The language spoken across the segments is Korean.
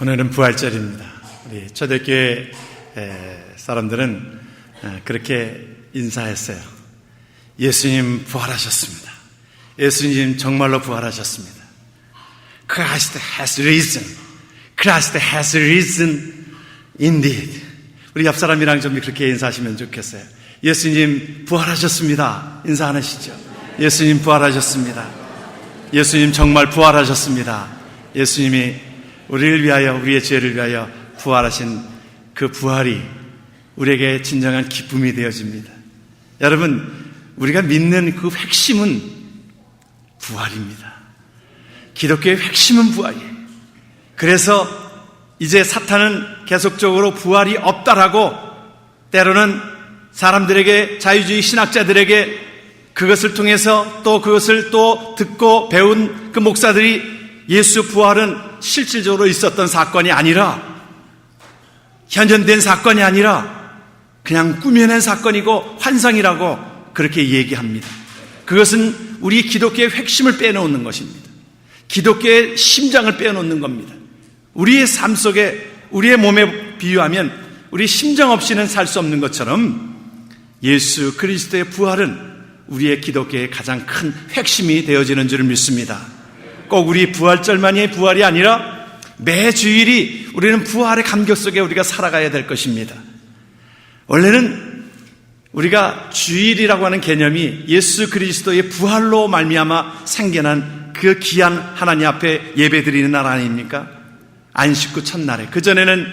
오늘은 부활절입니다. 우리 초대교회 사람들은 그렇게 인사했어요. 예수님 부활하셨습니다. 예수님 정말로 부활하셨습니다. Christ has risen. Christ has risen indeed. 우리 옆 사람이랑 좀 그렇게 인사하시면 좋겠어요. 예수님 부활하셨습니다. 인사 안 하시죠? 예수님 부활하셨습니다. 예수님 정말 부활하셨습니다. 예수님이 우리를 위하여, 우리의 죄를 위하여 부활하신 그 부활이 우리에게 진정한 기쁨이 되어집니다. 여러분, 우리가 믿는 그 핵심은 부활입니다. 기독교의 핵심은 부활이에요. 그래서 이제 사탄은 계속적으로 부활이 없다라고 때로는 사람들에게, 자유주의 신학자들에게 그것을 통해서 또 그것을 또 듣고 배운 그 목사들이 예수 부활은 실질적으로 있었던 사건이 아니라, 현존된 사건이 아니라 그냥 꾸며낸 사건이고 환상이라고 그렇게 얘기합니다. 그것은 우리 기독교의 핵심을 빼놓는 것입니다. 기독교의 심장을 빼놓는 겁니다. 우리의 삶 속에, 우리의 몸에 비유하면 우리 심장 없이는 살 수 없는 것처럼 예수 그리스도의 부활은 우리의 기독교의 가장 큰 핵심이 되어지는 줄 믿습니다. 꼭 우리 부활절만이 부활이 아니라 매 주일이 우리는 부활의 감격 속에 우리가 살아가야 될 것입니다. 원래는 우리가 주일이라고 하는 개념이 예수 그리스도의 부활로 말미암아 생겨난 그 귀한 하나님 앞에 예배드리는 날 아닙니까? 안식 후 첫날에. 그전에는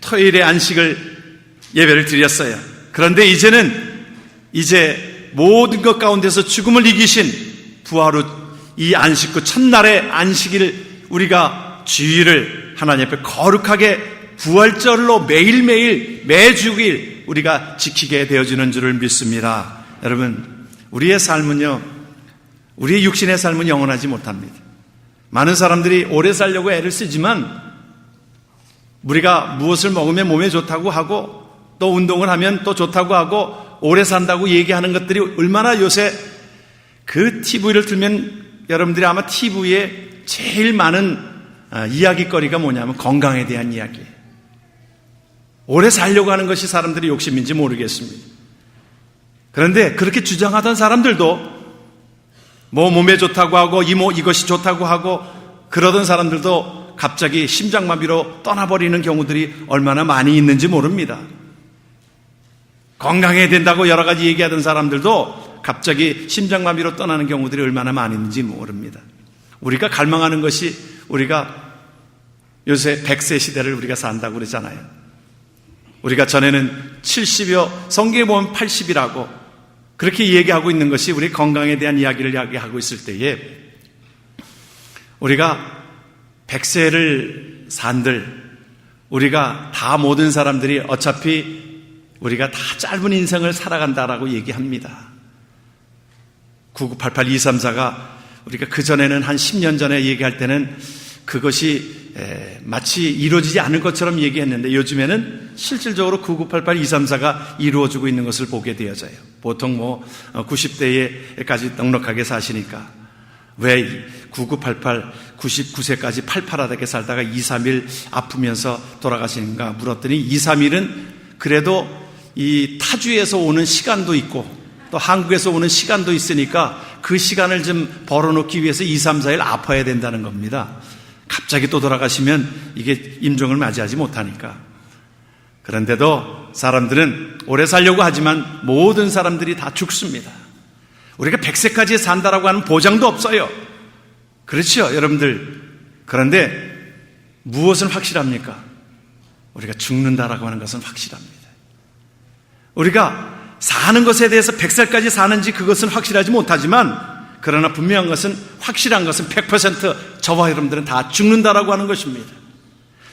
토요일에 안식을 예배를 드렸어요. 그런데 이제 모든 것 가운데서 죽음을 이기신 부활 후 이 안식 후 첫날의 안식일, 우리가 주일을 하나님 앞에 거룩하게 부활절로 매일매일 매주일 우리가 지키게 되어지는 줄을 믿습니다. 여러분, 우리의 삶은요, 우리의 육신의 삶은 영원하지 못합니다. 많은 사람들이 오래 살려고 애를 쓰지만 우리가 무엇을 먹으면 몸에 좋다고 하고 또 운동을 하면 또 좋다고 하고 오래 산다고 얘기하는 것들이 얼마나 요새 그 TV를 틀면 여러분들이 아마 TV에 제일 많은 이야기거리가 뭐냐면 건강에 대한 이야기예요. 오래 살려고 하는 것이 사람들의 욕심인지 모르겠습니다. 그런데 그렇게 주장하던 사람들도 뭐 몸에 좋다고 하고 이것이 좋다고 하고 그러던 사람들도 갑자기 심장마비로 떠나버리는 경우들이 얼마나 많이 있는지 모릅니다. 건강해야 된다고 여러 가지 얘기하던 사람들도 갑자기 심장마비로 떠나는 경우들이 얼마나 많이 있는지 모릅니다. 우리가 갈망하는 것이, 우리가 요새 100세 시대를 우리가 산다고 그러잖아요. 우리가 전에는 70여, 성경에 보면 80이라고 그렇게 얘기하고 있는 것이 우리 건강에 대한 이야기를 이야기하고 있을 때에 우리가 100세를 산들, 우리가 다 모든 사람들이 어차피 우리가 다 짧은 인생을 살아간다라고 얘기합니다. 9988234가 우리가 그전에는 한 10년 전에 얘기할 때는 그것이 마치 이루어지지 않을 것처럼 얘기했는데 요즘에는 실질적으로 9988234가 이루어지고 있는 것을 보게 되어져요. 보통 90대에까지 넉넉하게 사시니까 왜 9988, 99세까지 팔팔하게 살다가 2, 3일 아프면서 돌아가시는가 물었더니 2, 3일은 그래도 이 타주에서 오는 시간도 있고 또 한국에서 오는 시간도 있으니까 그 시간을 좀 벌어놓기 위해서 2, 3, 4일 아파야 된다는 겁니다. 갑자기 또 돌아가시면 이게 임종을 맞이하지 못하니까. 그런데도 사람들은 오래 살려고 하지만 모든 사람들이 다 죽습니다. 우리가 100세까지 산다라고 하는 보장도 없어요. 그렇죠, 여러분들. 그런데 무엇은 확실합니까? 우리가 죽는다라고 하는 것은 확실합니다. 우리가 사는 것에 대해서 100살까지 사는지 그것은 확실하지 못하지만 그러나 분명한 것은, 확실한 것은 100% 저와 여러분들은 다 죽는다라고 하는 것입니다.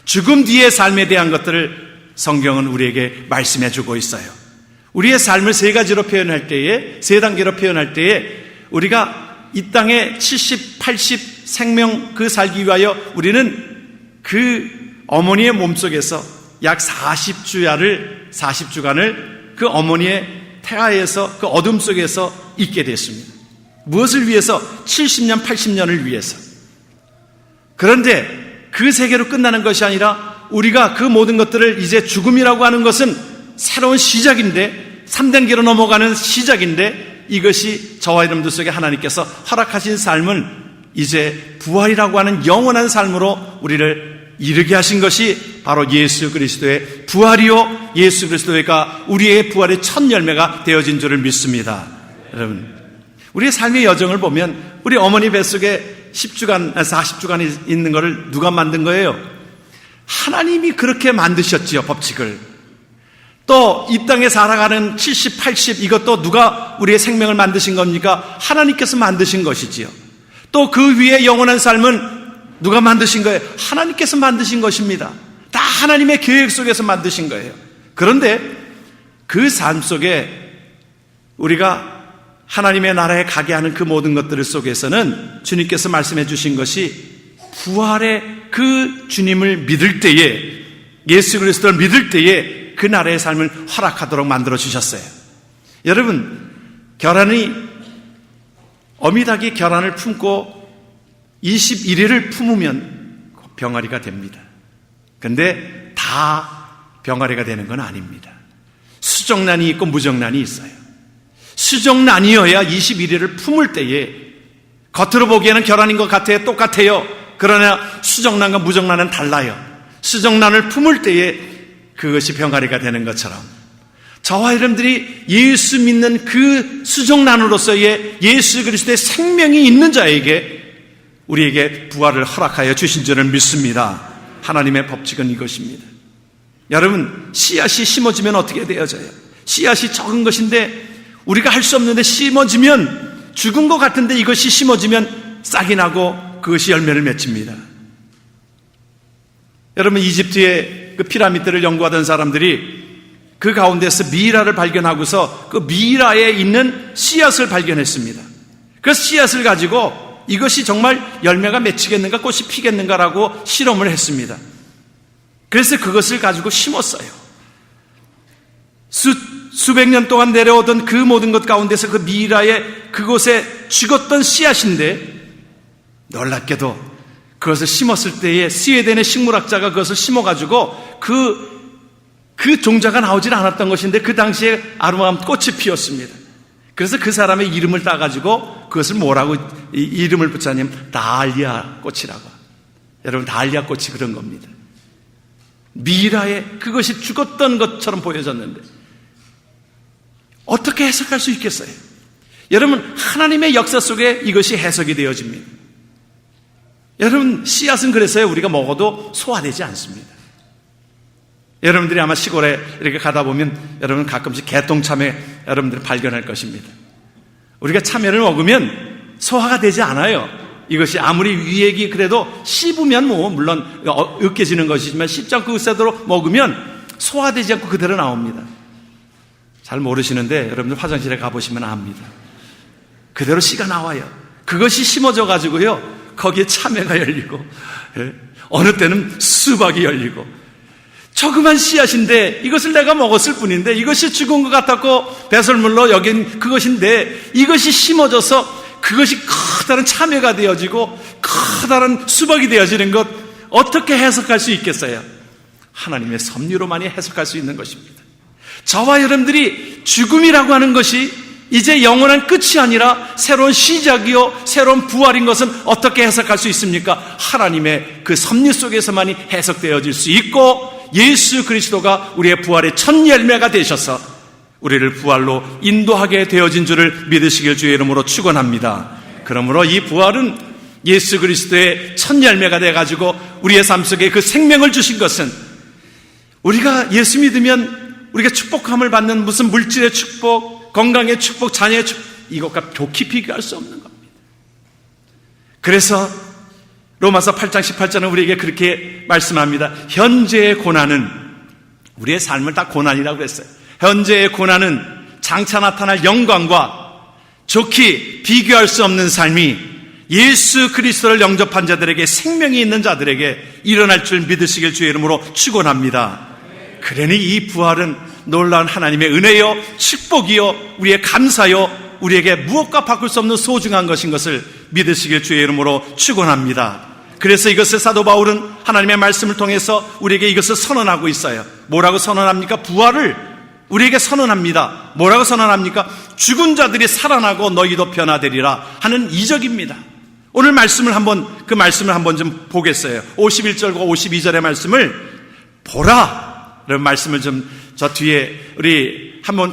죽음 뒤의 삶에 대한 것들을 성경은 우리에게 말씀해 주고 있어요. 우리의 삶을 세 가지로 표현할 때에, 세 단계로 표현할 때에 우리가 이 땅에 70, 80 생명 그 살기 위하여 우리는 그 어머니의 몸속에서 약 40주간을 그 어머니의 태아에서 그 어둠 속에서 있게 됐습니다. 무엇을 위해서? 70년, 80년을 위해서. 그런데 그 세계로 끝나는 것이 아니라 우리가 그 모든 것들을 이제 죽음이라고 하는 것은 새로운 시작인데, 3단계로 넘어가는 시작인데, 이것이 저와 여러분들 속에 하나님께서 허락하신 삶은 이제 부활이라고 하는 영원한 삶으로 우리를 이르게 하신 것이 바로 예수 그리스도의 부활이요, 예수 그리스도가 우리의 부활의 첫 열매가 되어진 줄을 믿습니다. 여러분, 우리의 삶의 여정을 보면 우리 어머니 뱃속에 10주간, 40주간 있는 것을 누가 만든 거예요? 하나님이 그렇게 만드셨지요, 법칙을. 또 이 땅에 살아가는 70, 80 이것도 누가 우리의 생명을 만드신 겁니까? 하나님께서 만드신 것이지요. 또 그 위에 영원한 삶은 누가 만드신 거예요? 하나님께서 만드신 것입니다. 다 하나님의 계획 속에서 만드신 거예요. 그런데 그 삶 속에 우리가 하나님의 나라에 가게 하는 그 모든 것들 속에서는 주님께서 말씀해 주신 것이 부활의 그 주님을 믿을 때에, 예수 그리스도를 믿을 때에 그 나라의 삶을 허락하도록 만들어 주셨어요. 여러분, 어미닭이 계란을 품고 21일을 품으면 병아리가 됩니다. 근데 다 병아리가 되는 건 아닙니다. 수정란이 있고 무정란이 있어요. 수정란이어야 21일을 품을 때에 겉으로 보기에는 계란인 것 같아요. 똑같아요. 그러나 수정란과 무정란은 달라요. 수정란을 품을 때에 그것이 병아리가 되는 것처럼 저와 여러분들이 예수 믿는 그 수정란으로서의 예수 그리스도의 생명이 있는 자에게 우리에게 부활을 허락하여 주신 줄을 믿습니다. 하나님의 법칙은 이것입니다. 여러분, 씨앗이 심어지면 어떻게 되어져요? 씨앗이 적은 것인데 우리가 할 수 없는데 심어지면, 죽은 것 같은데 이것이 심어지면 싹이 나고 그것이 열매를 맺습니다. 여러분, 이집트의 그 피라미드를 연구하던 사람들이 그 가운데서 미이라를 발견하고서 그 미이라에 있는 씨앗을 발견했습니다. 그 씨앗을 가지고 이것이 정말 열매가 맺히겠는가, 꽃이 피겠는가라고 실험을 했습니다. 그래서 그것을 가지고 심었어요. 수백 년 동안 내려오던 그 모든 것 가운데서 그 미이라의 그곳에 죽었던 씨앗인데, 놀랍게도 그것을 심었을 때에 스웨덴의 식물학자가 그것을 심어가지고 그 종자가 나오질 않았던 것인데 그 당시에 아름다운 꽃이 피었습니다. 그래서 그 사람의 이름을 따가지고 그것을 뭐라고 이름을 붙였냐면 다알리아 꽃이라고. 여러분, 다알리아 꽃이 그런 겁니다. 미이라에 그것이 죽었던 것처럼 보여졌는데 어떻게 해석할 수 있겠어요? 여러분, 하나님의 역사 속에 이것이 해석이 되어집니다. 여러분, 씨앗은 그래서요 우리가 먹어도 소화되지 않습니다. 여러분들이 아마 시골에 이렇게 가다 보면 여러분 가끔씩 개똥참외 여러분들이 발견할 것입니다. 우리가 참외를 먹으면 소화가 되지 않아요. 이것이 아무리 위액이 그래도 씹으면 물론 으깨지는 것이지만 씹지 않고 으쌰도록 먹으면 소화되지 않고 그대로 나옵니다. 잘 모르시는데 여러분들 화장실에 가보시면 압니다. 그대로 씨가 나와요. 그것이 심어져 가지고요 거기에 참외가 열리고, 어느 때는 수박이 열리고, 조그만 씨앗인데 이것을 내가 먹었을 뿐인데 이것이 죽은 것 같았고 배설물로 여긴 그것인데 이것이 심어져서 그것이 커다란 참외가 되어지고 커다란 수박이 되어지는 것, 어떻게 해석할 수 있겠어요? 하나님의 섭리로만이 해석할 수 있는 것입니다. 저와 여러분들이 죽음이라고 하는 것이 이제 영원한 끝이 아니라 새로운 시작이요 새로운 부활인 것은 어떻게 해석할 수 있습니까? 하나님의 그 섭리 속에서만이 해석되어질 수 있고, 예수 그리스도가 우리의 부활의 첫 열매가 되셔서 우리를 부활로 인도하게 되어진 줄을 믿으시길 주의 이름으로 축원합니다. 그러므로 이 부활은 예수 그리스도의 첫 열매가 돼가지고 우리의 삶 속에 그 생명을 주신 것은, 우리가 예수 믿으면 우리가 축복함을 받는 무슨 물질의 축복, 건강의 축복, 자녀의 축복, 이것과 좋게 비교할 수 없는 겁니다. 그래서 로마서 8장 18절은 우리에게 그렇게 말씀합니다. 현재의 고난은, 우리의 삶을 다 고난이라고 그랬어요. 현재의 고난은 장차 나타날 영광과 좋게 비교할 수 없는 삶이 예수 그리스도를 영접한 자들에게, 생명이 있는 자들에게 일어날 줄 믿으시길 주의 이름으로 축원합니다. 그러니 이 부활은 놀라운 하나님의 은혜요 축복이요 우리의 감사요 우리에게 무엇과 바꿀 수 없는 소중한 것인 것을 믿으시길 주의 이름으로 축원합니다. 그래서 이것을 사도 바울은 하나님의 말씀을 통해서 우리에게 이것을 선언하고 있어요. 뭐라고 선언합니까? 부활을 우리에게 선언합니다. 뭐라고 선언합니까? 죽은 자들이 살아나고 너희도 변화되리라 하는 이적입니다. 오늘 말씀을 그 말씀을 한번 좀 보겠어요. 51절과 52절의 말씀을 보라. 이런 말씀을 저 뒤에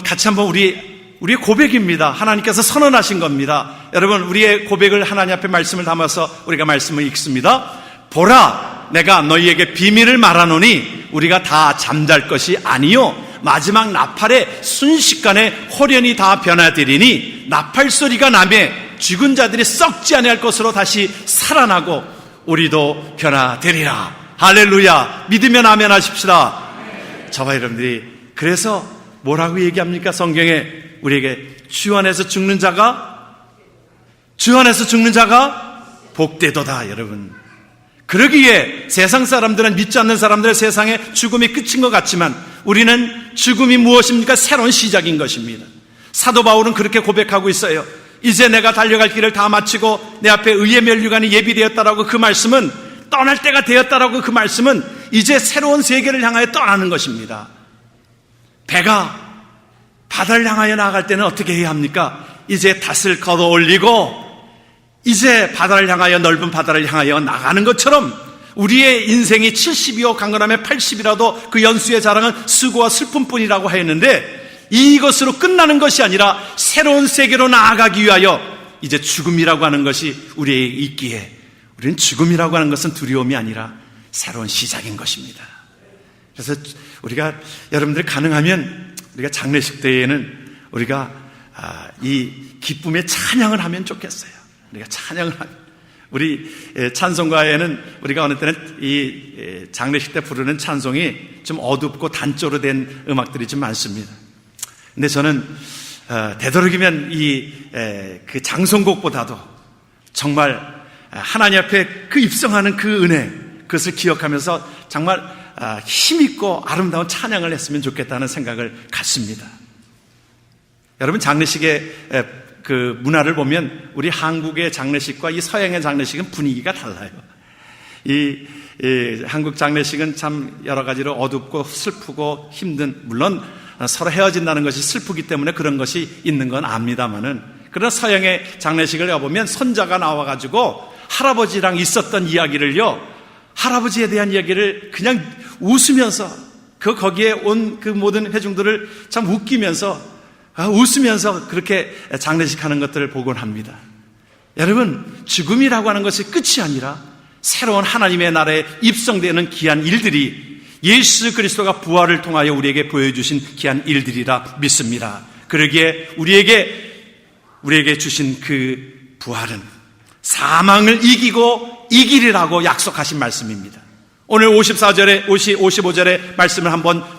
같이 한번 우리의 고백입니다. 하나님께서 선언하신 겁니다. 여러분, 우리의 고백을 하나님 앞에 말씀을 담아서 우리가 말씀을 읽습니다. 보라, 내가 너희에게 비밀을 말하노니 우리가 다 잠잘 것이 아니요 마지막 나팔에 순식간에 홀연히 다 변화되리니 나팔 소리가 나매 죽은 자들이 썩지 아니할 것으로 다시 살아나고 우리도 변화되리라. 할렐루야. 믿으면 아멘 하십시다. 저와 여러분들이 그래서 뭐라고 얘기합니까? 성경에 우리에게 주 안에서 죽는 자가 복되도다. 여러분, 그러기에 세상 사람들은, 믿지 않는 사람들은 세상에 죽음이 끝인 것 같지만 우리는 죽음이 무엇입니까? 새로운 시작인 것입니다. 사도 바울은 그렇게 고백하고 있어요. 이제 내가 달려갈 길을 다 마치고 내 앞에 의의 면류관이 예비되었다라고, 그 말씀은 떠날 때가 되었다라고, 그 말씀은 이제 새로운 세계를 향하여 떠나는 것입니다. 배가 바다를 향하여 나아갈 때는 어떻게 해야 합니까? 이제 닷을 걷어 올리고 이제 바다를 향하여, 넓은 바다를 향하여 나가는 것처럼 우리의 인생이 70이요 강건함에 80이라도 그 연수의 자랑은 수고와 슬픔뿐이라고 하였는데, 이것으로 끝나는 것이 아니라 새로운 세계로 나아가기 위하여 이제 죽음이라고 하는 것이 우리에게 있기에, 우리는 죽음이라고 하는 것은 두려움이 아니라 새로운 시작인 것입니다. 그래서 우리가, 여러분들이 가능하면 우리가 장례식 때에는 우리가 이 기쁨의 찬양을 하면 좋겠어요. 우리가 찬양을 하면, 우리 찬송가에는 우리가 어느 때는 이 장례식 때 부르는 찬송이 좀 어둡고 단조로 된 음악들이 좀 많습니다. 근데 저는 되도록이면 그 장송곡보다도 정말 하나님 앞에 그 입성하는 그 은혜, 그것을 기억하면서 정말 힘있고 아름다운 찬양을 했으면 좋겠다는 생각을 갖습니다. 여러분, 장례식의 그 문화를 보면 우리 한국의 장례식과 이 서양의 장례식은 분위기가 달라요. 이 한국 장례식은 참 여러 가지로 어둡고 슬프고 힘든, 물론 서로 헤어진다는 것이 슬프기 때문에 그런 것이 있는 건 압니다만은, 그러나 서양의 장례식을 해보면 손자가 나와가지고 할아버지랑 있었던 이야기를요, 할아버지에 대한 이야기를 그냥 웃으면서, 거기에 온 그 모든 회중들을 참 웃으면서 그렇게 장례식 하는 것들을 보곤 합니다. 여러분, 죽음이라고 하는 것이 끝이 아니라 새로운 하나님의 나라에 입성되는 귀한 일들이 예수 그리스도가 부활을 통하여 우리에게 보여주신 귀한 일들이라 믿습니다. 그러기에 우리에게 주신 그 부활은 사망을 이기고 이기리라고 약속하신 말씀입니다. 오늘 55절의 말씀을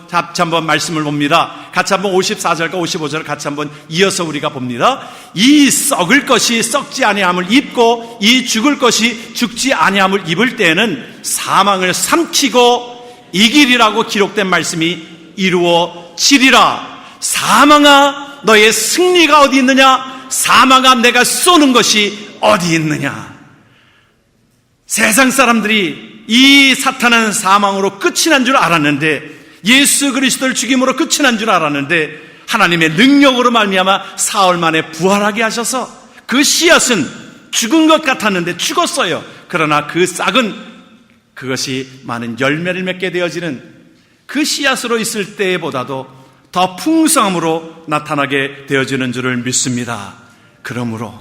같이 한번 말씀을 봅니다. 같이 한번 54절과 55절을 같이 한번 이어서 우리가 봅니다. 이 썩을 것이 썩지 아니함을 입고 이 죽을 것이 죽지 아니함을 입을 때에는 사망을 삼키고 이기리라고 기록된 말씀이 이루어지리라. 사망아, 너의 승리가 어디 있느냐? 사망아, 내가 쏘는 것이 어디 있느냐? 세상 사람들이 이 사탄은 사망으로 끝이 난 줄 알았는데, 예수 그리스도를 죽임으로 끝이 난 줄 알았는데, 하나님의 능력으로 말미암아 사흘 만에 부활하게 하셔서, 그 씨앗은 죽은 것 같았는데 죽었어요. 그러나 그 싹은 그것이 많은 열매를 맺게 되어지는 그 씨앗으로 있을 때보다도 더 풍성함으로 나타나게 되어지는 줄을 믿습니다. 그러므로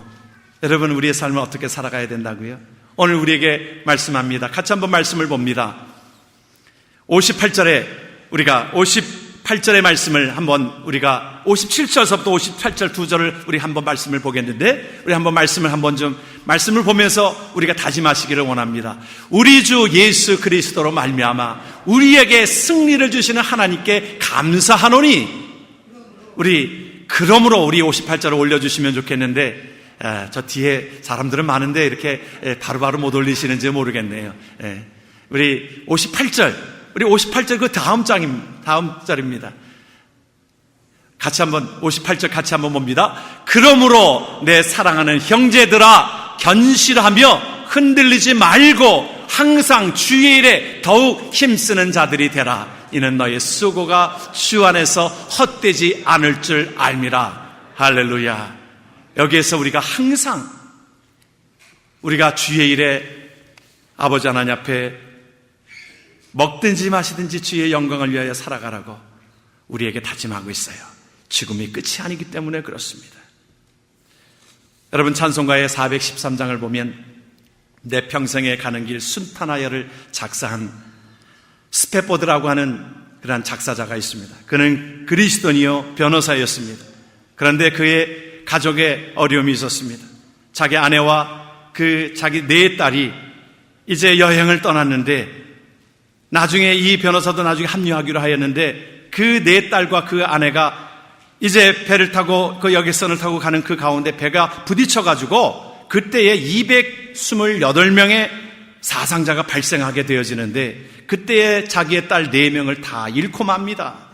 여러분, 우리의 삶을 어떻게 살아가야 된다고요? 오늘 우리에게 말씀합니다. 같이 한번 말씀을 봅니다. 58절의 말씀을 한번 우리가 57절서부터 58절 두 절을 우리 한번 말씀을 보겠는데, 우리 한번 말씀을 보면서 우리가 다짐하시기를 원합니다. 우리 주 예수 그리스도로 말미암아 우리에게 승리를 주시는 하나님께 감사하노니, 그러므로 우리 58절을 올려주시면 좋겠는데, 저 뒤에 사람들은 많은데 이렇게 바로바로 못 올리시는지 모르겠네요. 우리 58절 그 다음 절입니다. 같이 한번 58절 같이 한번 봅니다. 그러므로 내 사랑하는 형제들아, 견실하며 흔들리지 말고 항상 주의 일에 더욱 힘쓰는 자들이 되라. 이는 너의 수고가 주 안에서 헛되지 않을 줄 알미라. 할렐루야. 여기에서 우리가 항상 우리가 주의 일에 아버지 하나님 앞에 먹든지 마시든지 주의 영광을 위하여 살아가라고 우리에게 다짐하고 있어요. 죽음이 끝이 아니기 때문에 그렇습니다. 여러분, 찬송가의 413장을 보면 내 평생에 가는 길 순탄하여를 작사한 스페포드라고 하는 그러한 작사자가 있습니다. 그는 그리스도인이요 변호사였습니다. 그런데 그의 가족에 어려움이 있었습니다. 자기 아내와 자기 네 딸이 이제 여행을 떠났는데, 나중에 이 변호사도 나중에 합류하기로 하였는데, 그 네 딸과 그 아내가 이제 배를 타고 그 여객선을 타고 가는 그 가운데 배가 부딪혀가지고 그때에 228명의 사상자가 발생하게 되어지는데, 그때에 자기의 딸 4명을 다 잃고 맙니다.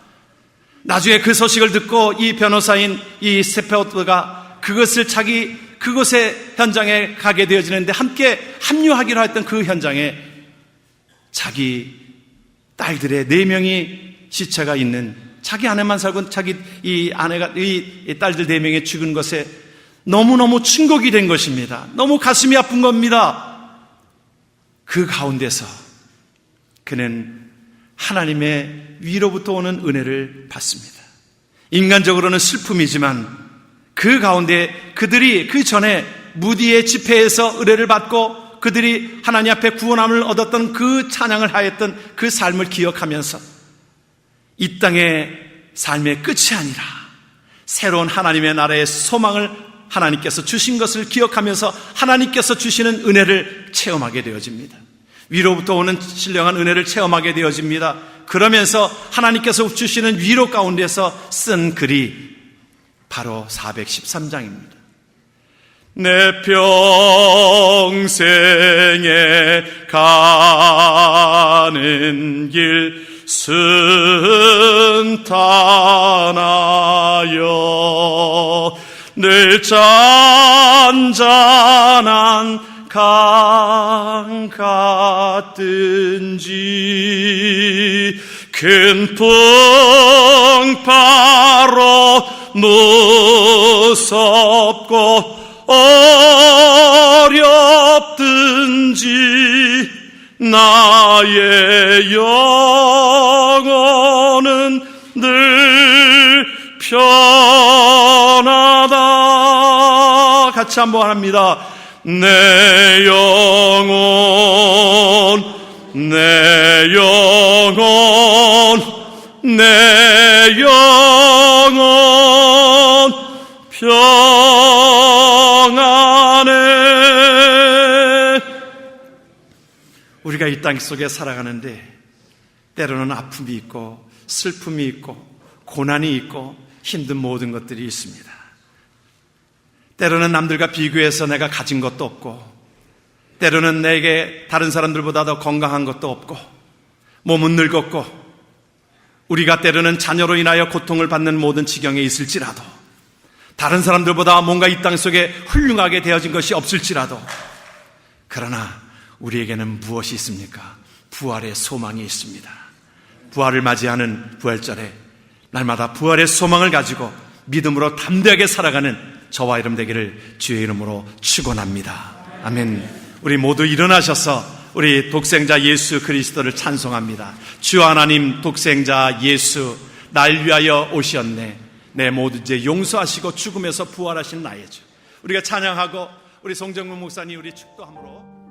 나중에 그 소식을 듣고 이 변호사인 이 스페포드가 그곳에 현장에 가게 되어지는데, 함께 합류하기로 했던 그 현장에 자기 딸들의 4명이 시체가 있는, 자기 아내만 살고 자기 이 아내가 이 딸들 4명이 죽은 것에 너무너무 충격이 된 것입니다. 너무 가슴이 아픈 겁니다. 그 가운데서 그는 하나님의 위로부터 오는 은혜를 받습니다. 인간적으로는 슬픔이지만 그 가운데 그들이 그 전에 무디의 집회에서 은혜를 받고 그들이 하나님 앞에 구원함을 얻었던 그 찬양을 하였던 그 삶을 기억하면서 이 땅의 삶의 끝이 아니라 새로운 하나님의 나라의 소망을 하나님께서 주신 것을 기억하면서 하나님께서 주시는 은혜를 체험하게 되어집니다. 위로부터 오는 신령한 은혜를 체험하게 되어집니다. 그러면서 하나님께서 주시는 위로 가운데서 쓴 글이 바로 413장입니다. 내 평생에 가는 길 순탄하여 늘 잔잔한 강 같든지 큰 풍파로 무섭고 어렵든지 나의 영혼은 늘 편하다. 같이 한번 합니다. 내 영혼, 내 영혼, 내 영혼 평안해. 우리가 이 땅 속에 살아가는데 때로는 아픔이 있고 슬픔이 있고 고난이 있고 힘든 모든 것들이 있습니다. 때로는 남들과 비교해서 내가 가진 것도 없고, 때로는 내게 다른 사람들보다 더 건강한 것도 없고, 몸은 늙었고, 우리가 때로는 자녀로 인하여 고통을 받는 모든 지경에 있을지라도, 다른 사람들보다 뭔가 이 땅 속에 훌륭하게 되어진 것이 없을지라도, 그러나 우리에게는 무엇이 있습니까? 부활의 소망이 있습니다. 부활을 맞이하는 부활절에 날마다 부활의 소망을 가지고 믿음으로 담대하게 살아가는 저와 여러분 되기를 주의 이름으로 축원합니다. 아멘. 우리 모두 일어나셔서 우리 독생자 예수 그리스도를 찬송합니다. 주 하나님 독생자 예수, 날 위하여 오셨네. 내 모든 죄 용서하시고 죽음에서 부활하신 나의 주. 우리가 찬양하고 우리 송정문 목사님 우리 축도함으로